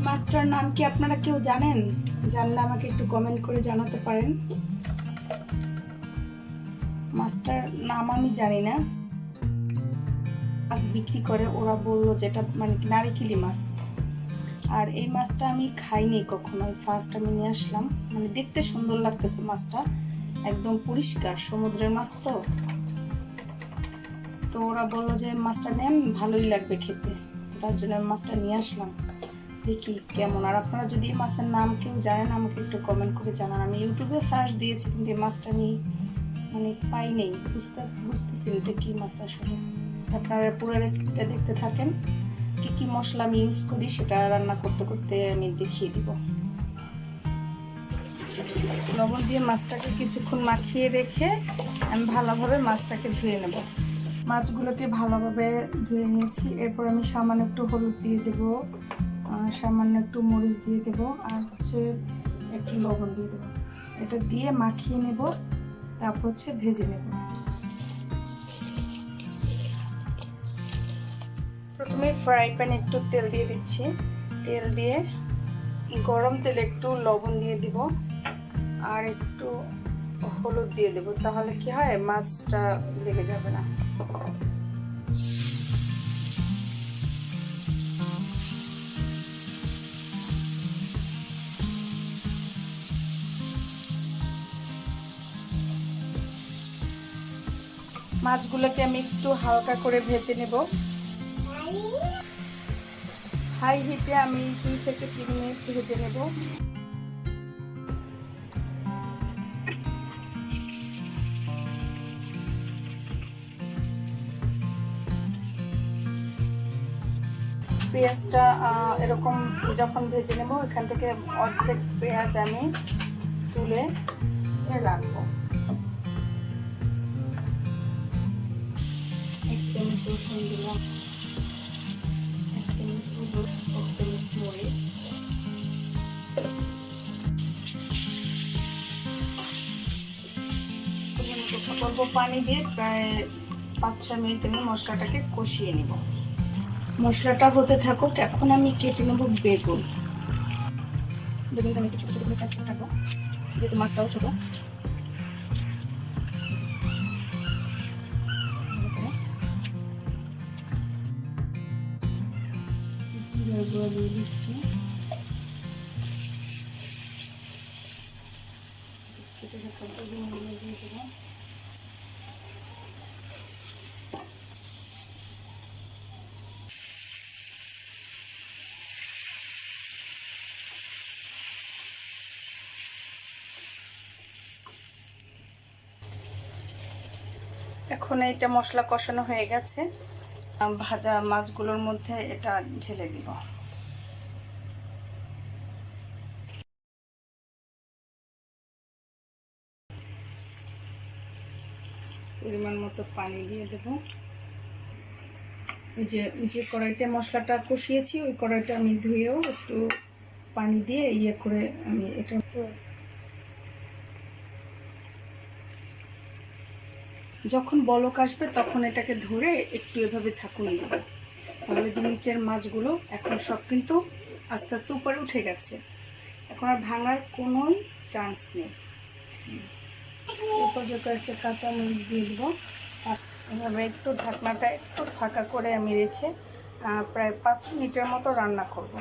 মাছটার নাম কি আপনারা কেউ জানেন? জানলে আমাকে একটু কমেন্ট করে জানাতে পারেন। মাছটার নাম আমি জানি না। মাছ বিক্রি করে ওরা বললো যেটা মানে নারিকেলি মাছ। আর এই মাছটা আমি খাইনি কখনো, ফার্স্ট আমি নিয়ে আসলাম। মানে দেখতে সুন্দর লাগতেছে মাছটা, একদম পরিষ্কার সমুদ্রের মাছ। তো ওরা বললো যে মাছটা নেন, ভালোই লাগবে খেতে, তার জন্য আমি মাছটা নিয়ে আসলাম। দেখি কেমন। আর আপনারা যদি এই মাছের নাম কেউ জানেন আমাকে একটু কমেন্ট করে জানান। আমি ইউটিউবে সার্চ দিয়েছি কিন্তু এই মাছটা আমি মানে পাই নেই, বুঝতেছি এটা কি মাছ আসলে। আপনারা পুরো রেসিপিটা দেখতে থাকেন। কি কি মশলা আমি ইউজ করি সেটা রান্না করতে করতে আমি দেখিয়ে দিব। লবণ দিয়ে মাছটাকে কিছুক্ষণ মাখিয়ে রেখে আমি ভালোভাবে মাছটাকে ধুয়ে নেব। মাছগুলোকে ভালোভাবে ধুয়ে নিয়েছি। এরপর আমি সামান্য একটু হলুদ দিয়ে দেব, সামান্য একটু মরিচ দিয়ে দেব, আর হচ্ছে একটু লবণ দিয়ে দেব। এটা দিয়ে মাখিয়ে নেব, তারপর হচ্ছে ভেজে নেব। প্রথমে ফ্রাই প্যানে একটু তেল দিয়ে দিচ্ছি। তেল দিয়ে গরম তেলে একটু লবণ দিয়ে দিব আর একটু হলুদ দিয়ে দেব, তাহলে কি হয় মাছটা লেগে যাবে না। মাছগুলোকে আমি একটু হালকা করে ভেজে নেব। হাই হিটে আমি 2 থেকে 3 মিনিট ভেজে নেব। পেঁয়াজটা এরকম যখন ভেজে নেব, এখান থেকে অর্ধেক পেঁয়াজ আমি তুলে রাখবো। 1 চামচ রসুন দিলাম, 1 চামচ হলুদ, 1 চামচ মরিচ, অল্প পানি দিয়ে প্রায় 5-6 মিনিট আমি মশলাটাকে কষিয়ে নিব। মশলাটা হতে থাকুক। এখন আমি কেটে নেব বেগুন। বেগুনটা আমি একটু ছোটো ছোটো করে সাইজ করে রাখবো, যেহেতু মাছটাও ছোটো। জিরার গুঁড়া দিয়ে দিচ্ছি, কেটে রাখা বেগুনগুলো দিয়ে দেবো। এখন এইটা মশলা কষানো হয়ে গেছে, ভাজা মাছগুলোর মধ্যে এটা ঢেলে দিব। পরিমাণ মতো পানি দিয়ে দেব। যে কড়াইতে মশলাটা কষিয়েছি ওই কড়াইটা আমি ধুয়েও একটু পানি দিয়ে করে আমি এটা যখন বলক আসবে তখন এটাকে ধরে একটু এভাবে ঝাঁকুনি দেব, তাহলে যে নিচের মাছগুলো এখন সব কিন্তু আস্তে আস্তে উপরে উঠে গেছে, এখন আর ভাঙার কোনোই চান্স নেই। এরপর যে কয়েকটা কাঁচা মরিচ দিয়ে দেবো। আর এভাবে একটু ঢাকনাটা একটু ফাঁকা করে আমি রেখে প্রায় 5 মিনিটের মতো রান্না করব।